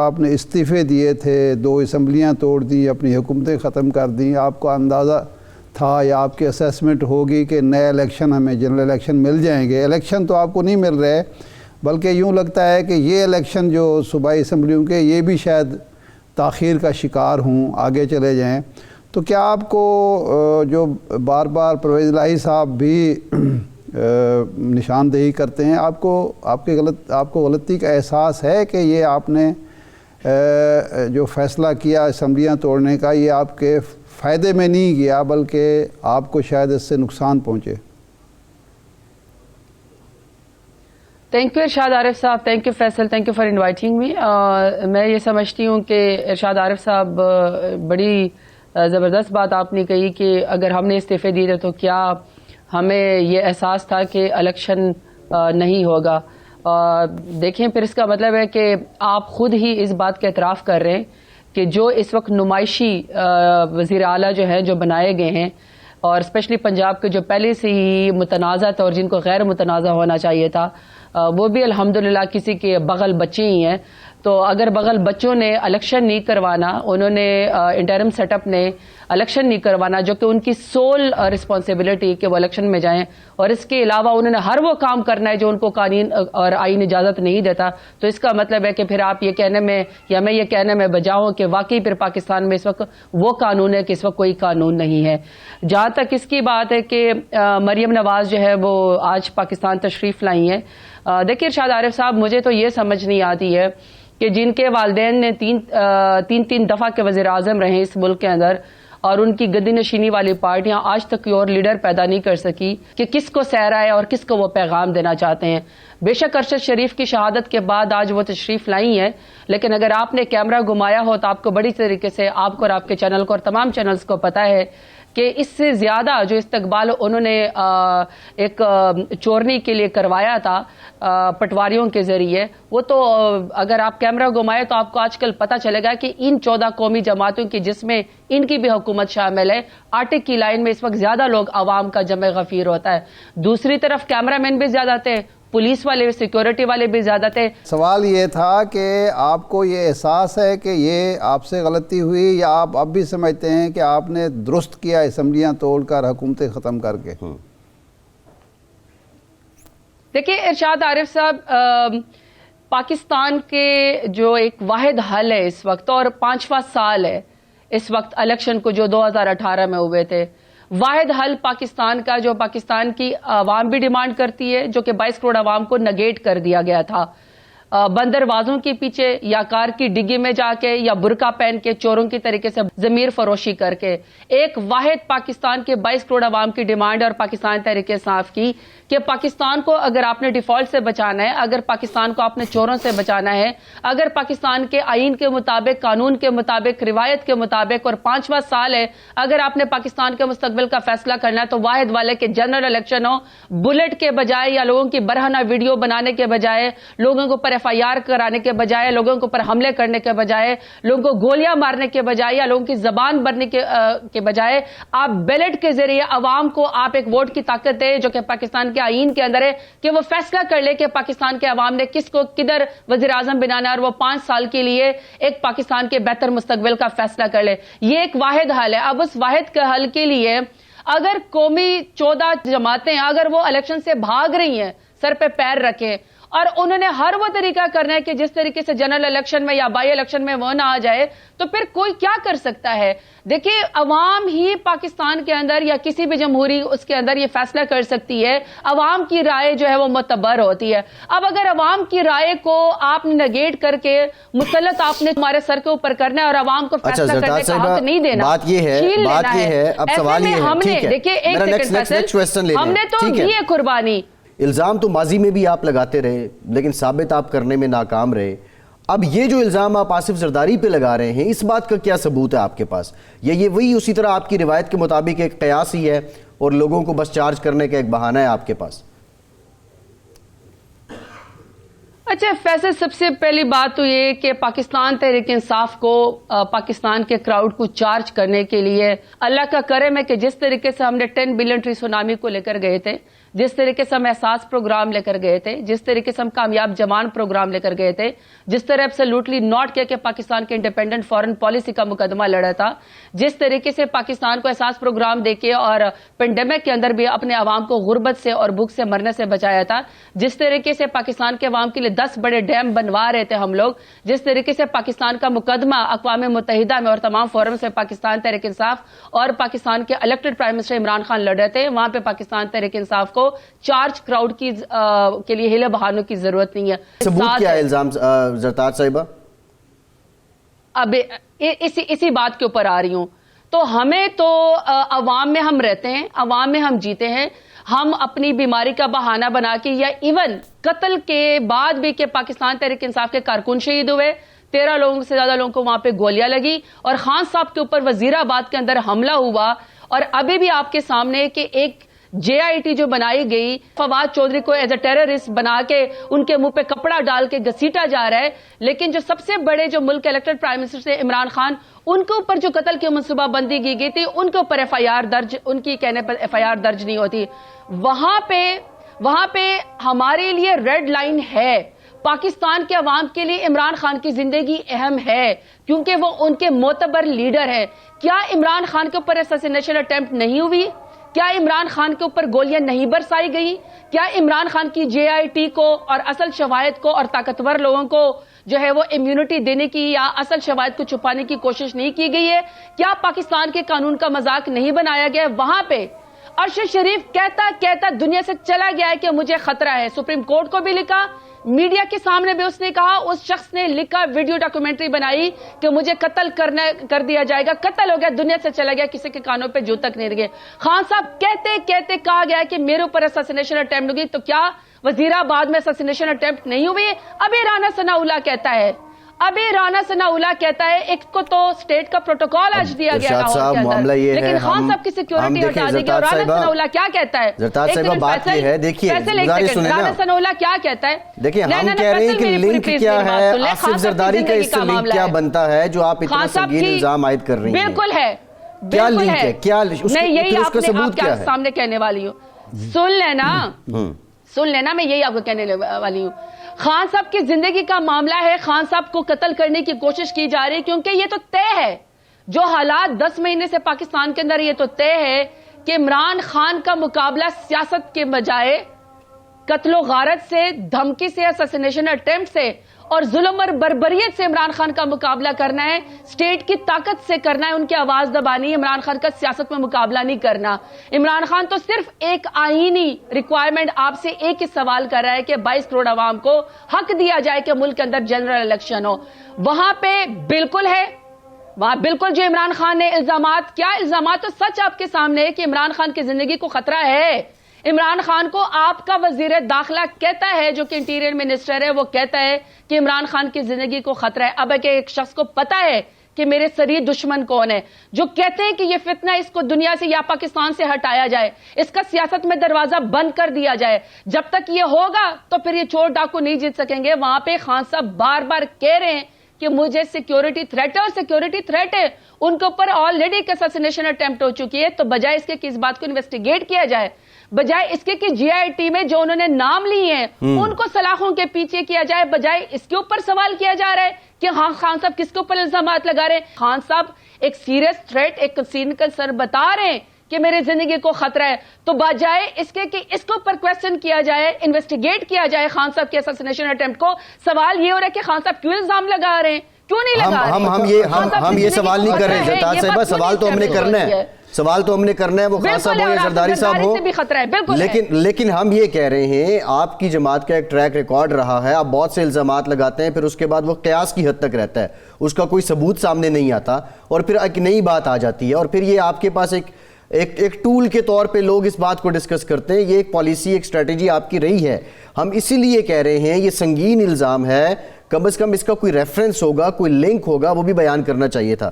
آپ نے استعفے دیے تھے، 2 اسمبلیاں توڑ دی، اپنی حکومتیں ختم کر دیں، آپ کو اندازہ تھا یا آپ کی اسیسمنٹ ہوگی کہ نئے الیکشن ہمیں جنرل الیکشن مل جائیں گے؟ الیکشن تو آپ کو نہیں مل رہے، بلکہ یوں لگتا ہے کہ یہ الیکشن جو صوبائی اسمبلیوں کے یہ بھی شاید تاخیر کا شکار ہوں، آگے چلے جائیں۔ تو کیا آپ کو جو بار بار پرویز الہی صاحب بھی نشاندہی کرتے ہیں، آپ کو غلطی کا احساس ہے کہ یہ آپ نے جو فیصلہ کیا اسمبلیاں توڑنے کا، یہ آپ کے فائدے میں نہیں گیا بلکہ آپ کو شاید اس سے نقصان پہنچے؟ تھینک یو ارشاد عارف صاحب، thank you Faisal, thank you for inviting me. میں یہ سمجھتی ہوں کہ ارشاد عارف صاحب بڑی زبردست بات آپ نے کہی کہ اگر ہم نے استعفے دیے تھے تو کیا ہمیں یہ احساس تھا کہ الیکشن نہیں ہوگا۔ دیکھیں پھر اس کا مطلب ہے کہ آپ خود ہی اس بات کا اعتراف کر رہے ہیں کہ جو اس وقت نمائشی وزیر اعلیٰ جو ہیں جو بنائے گئے ہیں، اور اسپیشلی پنجاب کے جو پہلے سے ہی متنازع تھے اور جن کو غیر متنازع ہونا چاہیے تھا، وہ بھی الحمدللہ کسی کے بغل بچے ہی ہیں۔ تو اگر بغل بچوں نے الیکشن نہیں کروانا، انہوں نے انٹرم سیٹ اپ نے الیکشن نہیں کروانا جو کہ ان کی سول رسپانسبلٹی کہ وہ الیکشن میں جائیں، اور اس کے علاوہ انہوں نے ہر وہ کام کرنا ہے جو ان کو قانون اور آئین اجازت نہیں دیتا، تو اس کا مطلب ہے کہ پھر آپ یہ کہنے میں یا میں یہ کہنے میں بجا ہوں کہ واقعی پھر پاکستان میں اس وقت وہ قانون ہے کہ اس وقت کوئی قانون نہیں ہے۔ جہاں تک اس کی بات ہے کہ مریم نواز جو ہے وہ آج پاکستان تشریف لائی ہیں، دیکھیے ارشاد عارف صاحب، مجھے تو یہ سمجھ نہیں آتی ہے کہ جن کے والدین نے تین دفعہ کے وزیر اعظم رہے اس ملک کے اندر، اور ان کی گدی نشینی والی پارٹیاں آج تک کوئی اور لیڈر پیدا نہیں کر سکی کہ کس کو سہرا ہے اور کس کو وہ پیغام دینا چاہتے ہیں۔ بے شک ارشد شریف کی شہادت کے بعد آج وہ تشریف لائی ہیں، لیکن اگر آپ نے کیمرہ گھمایا ہو تو آپ کو بڑی طریقے سے آپ کو اور آپ کے چینل کو اور تمام چینلز کو پتہ ہے کہ اس سے زیادہ جو استقبال انہوں نے ایک چورنی کے لیے کروایا تھا پٹواریوں کے ذریعے، وہ تو اگر آپ کیمرہ گھمائے تو آپ کو آج کل پتہ چلے گا کہ ان 14 قومی جماعتوں کی جس میں ان کی بھی حکومت شامل ہے، آٹے کی لائن میں اس وقت زیادہ لوگ عوام کا جمع غفیر ہوتا ہے۔ دوسری طرف کیمرہ مین بھی زیادہ تھے، پولیس والے سیکیورٹی والے بھی زیادہ تھے۔ سوال یہ تھا کہ آپ کو یہ احساس ہے کہ یہ آپ سے غلطی ہوئی، یا آپ اب بھی سمجھتے ہیں کہ آپ نے درست کیا اسمبلیاں توڑ کر حکومتیں ختم کر کے؟ دیکھیے ارشاد عارف صاحب، پاکستان کے جو ایک واحد حل ہے اس وقت، اور 5واں سال ہے اس وقت الیکشن کو جو 2018 میں ہوئے تھے، واحد حل پاکستان کا جو پاکستان کی عوام بھی ڈیمانڈ کرتی ہے، جو کہ 22 کروڑ عوام کو نگیٹ کر دیا گیا تھا بند دروازوں کے پیچھے یا کار کی ڈگی میں جا کے یا برقع پہن کے چوروں کی طریقے سے ضمیر فروشی کر کے، ایک واحد پاکستان کے 22 کروڑ عوام کی ڈیمانڈ اور پاکستان تحریک انصاف کی کہ پاکستان کو اگر آپ نے ڈیفالٹ سے بچانا ہے، اگر پاکستان کو آپ نے چوروں سے بچانا ہے، اگر پاکستان کے آئین کے مطابق، قانون کے مطابق، روایت کے مطابق، اور 5واں سال ہے، اگر آپ نے پاکستان کے مستقبل کا فیصلہ کرنا ہے تو واحد والے کے جنرل الیکشن ہو، بلٹ کے بجائے یا لوگوں کی برہنہ ویڈیو بنانے کے بجائے، لوگوں کو ایف آئی آر کرانے کے بجائے، لوگوں کے اوپر حملے کرنے کے بجائے، لوگوں کو گولیاں مارنے کے بجائے یا لوگوں کی زبان بھرنے کے بجائے، آپ بیلٹ کے ذریعے عوام کو آپ ایک ووٹ کی طاقت دے جو کہ پاکستان کے آئین کے اندر ہے کہ وہ فیصلہ کر لے کہ پاکستان کے عوام نے کس کو کدھر وزیر اعظم بنانا ہے، اور وہ 5 سال کے لیے ایک پاکستان کے بہتر مستقبل کا فیصلہ کر لے۔ یہ ایک واحد حل ہے۔ اب اس واحد کے حل کے لیے اگر قومی 14 جماعتیں اگر وہ الیکشن سے بھاگ رہی ہیں، سر پہ پیر رکھیں، اور انہوں نے ہر وہ طریقہ کرنا ہے کہ جس طریقے سے جنرل الیکشن میں یا بائی الیکشن میں وہ نہ آ جائے، تو پھر کوئی کیا کر سکتا ہے؟ دیکھیں عوام ہی پاکستان کے اندر یا کسی بھی جمہوری اس کے اندر یہ فیصلہ کر سکتی ہے، عوام کی رائے جو ہے وہ معتبر ہوتی ہے۔ اب اگر عوام کی رائے کو آپ نے نگیٹ کر کے مسلط آپ نے ہمارے سر کے اوپر کرنا ہے اور عوام کو فیصلہ کرنے کا حق نہیں دینا، بات یہ ہے اب سوال یہ ہے، ٹھیک ہے، دیکھیں ایک سیکنڈ، ہم نے تو دی ہے قربانی۔ الزام تو ماضی میں بھی آپ لگاتے رہے لیکن ثابت آپ کرنے میں ناکام رہے، اب یہ جو الزام آپ آصف زرداری پہ لگا رہے ہیں، اس بات کا کیا ثبوت ہے آپ کے پاس؟ یا یہ وہی اسی طرح آپ کی روایت کے مطابق ایک قیاس ہی ہے اور لوگوں کو بس چارج کرنے کا ایک بہانہ ہے آپ کے پاس؟ اچھا فیصل، سب سے پہلی بات تو یہ کہ پاکستان تحریک انصاف کو پاکستان کے کراؤڈ کو چارج کرنے کے لیے اللہ کا کرم ہے کہ جس طریقے سے ہم نے 10 بلین ٹری سونامی کو لے کر گئے تھے، जिस तरीके से हम एहसास प्रोग्राम लेकर गए थे, जिस तरीके से हम कामयाब जवान प्रोग्राम लेकर गए थे, जिस तरह एब्सोल्युटली नॉट कह के पाकिस्तान के इंडिपेंडेंट फॉरेन पॉलिसी का मुकदमा लड़ा था, जिस तरीके से पाकिस्तान को एहसास प्रोग्राम देके और पेंडेमिक के अंदर भी अपने अवाम को गुर्बत से और भूख से मरने से बचाया था, जिस तरीके से पाकिस्तान के अवाम के लिए 10 बड़े डैम बनवा रहे थे हम लोग, जिस तरीके से पाकिस्तान का मुकदमा अक़वाम मुत्तहिदा में और तमाम फोरम से पाकिस्तान तहरीक इंसाफ और पाकिस्तान के elected prime minister Imran Khan लड़ रहे थे, वहां पे पाकिस्तान तहरीक इंसाफ को चार्ज क्राउड की के लिए हिले बहानों की जरूरत नहीं है। सबूत क्या है इल्जाम जरदाद साहिबा? अब इसी बात के ऊपर आ रही हूं। तो हमें तो अवाम में हम रहते हैं, अवाम में हम जीते हैं, हम अपनी बीमारी का बहाना बना के या इवन कत्ल के बाद भी के पाकिस्तान तहरीक इंसाफ के कारकुन शहीद हुए, 13 लोगों से ज्यादा लोगों को वहां पे गोलियां लगी और खान साहब के ऊपर वजीराबाद के अंदर हमला हुआ, और अभी भी आपके सामने कि एक JIT जो बनाई गई, फवाद चौधरी को एज ए टेररिस्ट बना के उनके मुंह पे कपड़ा डाल के घसीटा जा रहा है, लेकिन जो सबसे बड़े जो मुल्क इलेक्टेड प्राइम मिनिस्टर थे इमरान खान, उनके ऊपर जो कत्ल की मनसूबाबंदी की गई थी, उनके ऊपर FIR दर्ज, उनकी कहने पर FIR दर्ज नहीं होती। वहां पे हमारे लिए रेड लाइन है। पाकिस्तान के अवाम के लिए इमरान खान की जिंदगी अहम है क्योंकि वो उनके मोतबर लीडर है। क्या इमरान खान के ऊपर असैसिनेशन अटेम्प्ट नहीं हुई? क्या इमरान खान के ऊपर गोलियां नहीं बरसाई गई? क्या इमरान खान की JIT को और असल शवाहिद को और ताकतवर लोगों को जो है वो इम्यूनिटी देने की या असल शवाहिद को छुपाने की कोशिश नहीं की गई है? क्या पाकिस्तान के कानून का मजाक नहीं बनाया गया? वहां पे अरशद शरीफ कहता दुनिया से चला गया है कि मुझे खतरा है। सुप्रीम कोर्ट को भी लिखा, मीडिया के सामने भी उसने कहा, उस शख्स ने लिखा, वीडियो डॉक्यूमेंट्री बनाई कि मुझे कत्ल कर दिया जाएगा, कत्ल हो गया, दुनिया से चला गया, किसी के कानों पे जू तक नहीं लगे। खान साहब कहते कहा गया कि मेरे ऊपर असैसिनेशन अटेम्प्ट होगी, तो क्या वजीराबाद में असैसिनेशन अटेम्प्ट नहीं हुई? अभी राना सनाउल्लाह कहता है, एक को तो स्टेट का प्रोटोकॉल आज दिया गया लाहौर, लेकिन खान साहब की सिक्योरिटी हटा दी गई। और राना सनाउल्लाह क्या कहता है? बात ये है, देखिए राना सनाउल्लाह क्या कहता है? देखिए, हम कह रहे हैं कि लिंक क्या है, आसिफ जरदारी का इससे लिंक क्या बनता है जो आप इतना संगीन इल्जाम आयद कर रही हैं? बिल्कुल है, क्या लिंक है, क्या यही उसका सबूत क्या है? सामने कहने वाली हूँ, सुन लेना, मैं यही आपको कहने वाली हूँ। खान साहब की जिंदगी का मामला है, खान साहब को कत्ल करने की कोशिश की जा रही है क्योंकि ये तो तय है, जो हालात 10 महीने से पाकिस्तान के अंदर, ये तो तय है कि इमरान खान का मुकाबला सियासत के बजाय कत्लो गारत से, धमकी से, असैसिनेशन अटेम्प्ट से और जुल्म और बर्बरियत से इमरान खान का मुकाबला करना है, स्टेट की ताकत से करना है, उनकी आवाज दबानी है। इमरान खान का सियासत में मुकाबला नहीं करना। इमरान खान तो सिर्फ एक आईनी रिक्वायरमेंट आपसे एक ही सवाल कर रहा है कि 22 करोड़ आवाम को हक दिया जाए कि मुल्क के अंदर जनरल इलेक्शन हो। वहां पे बिल्कुल है, वहां बिल्कुल जो इमरान खान ने इल्जामात, क्या इल्जामात, तो सच आपके सामने है कि इमरान खान की जिंदगी को खतरा है। इमरान खान को आपका वजीर दाखिला कहता है, जो कि इंटीरियर मिनिस्टर है, वो कहता है कि इमरान खान की जिंदगी को खतरा है। अब एक शख्स को पता है कि मेरे शरीर दुश्मन कौन है, जो कहते हैं कि ये फितना इसको दुनिया से या पाकिस्तान से हटाया जाए, इसका सियासत में दरवाजा बंद कर दिया जाए। जब तक ये होगा तो फिर ये चोर डाकू नहीं जीत सकेंगे। वहां पे खान साहब बार बार कह रहे हैं कि मुझे सिक्योरिटी थ्रेट है, और सिक्योरिटी थ्रेट है, उनके ऊपर ऑलरेडी एक असैसिनेशन अटेम्प्ट हो चुकी है। तो बजाय इसके कि इस बात को इन्वेस्टिगेट किया जाए, बजाय इसके कि JIT में जो उन्होंने नाम लिए हैं उनको सलाखों के पीछे किया जाए, बजाय इसके ऊपर सवाल किया जा रहा है कि हाँ, खान साहब किसके ऊपर इल्जामात लगा रहे हैं। खान साहब एक सीरियस थ्रेट, एक सीनिकल सर बता रहे हैं कि मेरी जिंदगी को खतरा है, तो बजाय इसके कि इसके ऊपर क्वेश्चन किया जाए, इन्वेस्टिगेट किया जाए खान साहब के असैसिनेशन अटेम्प्ट को, सवाल ये हो रहा है कि खान साहब क्यों इल्जाम लगा रहे हैं, क्यों नहीं लगा रहे? हम ये सवाल नहीं कर रहे जरदाद साहिबा, सवाल तो हमने करना है, सवाल तो हमने करना है, वो खान साहब हो या जरदारी साहब हो, लेकिन हम ये कह रहे हैं आपकी जमात का एक ट्रैक रिकॉर्ड रहा है, आप बहुत से इल्जामात लगाते हैं, फिर उसके बाद वो कयास की हद तक रहता है, उसका कोई सबूत सामने नहीं आता, और फिर एक नई बात आ जाती है, और फिर ये आपके पास एक टूल के तौर पे लोग इस बात को डिस्कस करते हैं। ये एक पॉलिसी, एक स्ट्रेटेजी आपकी रही है। हम इसीलिए कह रहे हैं ये संगीन इल्ज़ाम है, कम से कम इसका कोई रेफरेंस होगा, कोई लिंक होगा, वो भी बयान करना चाहिए था।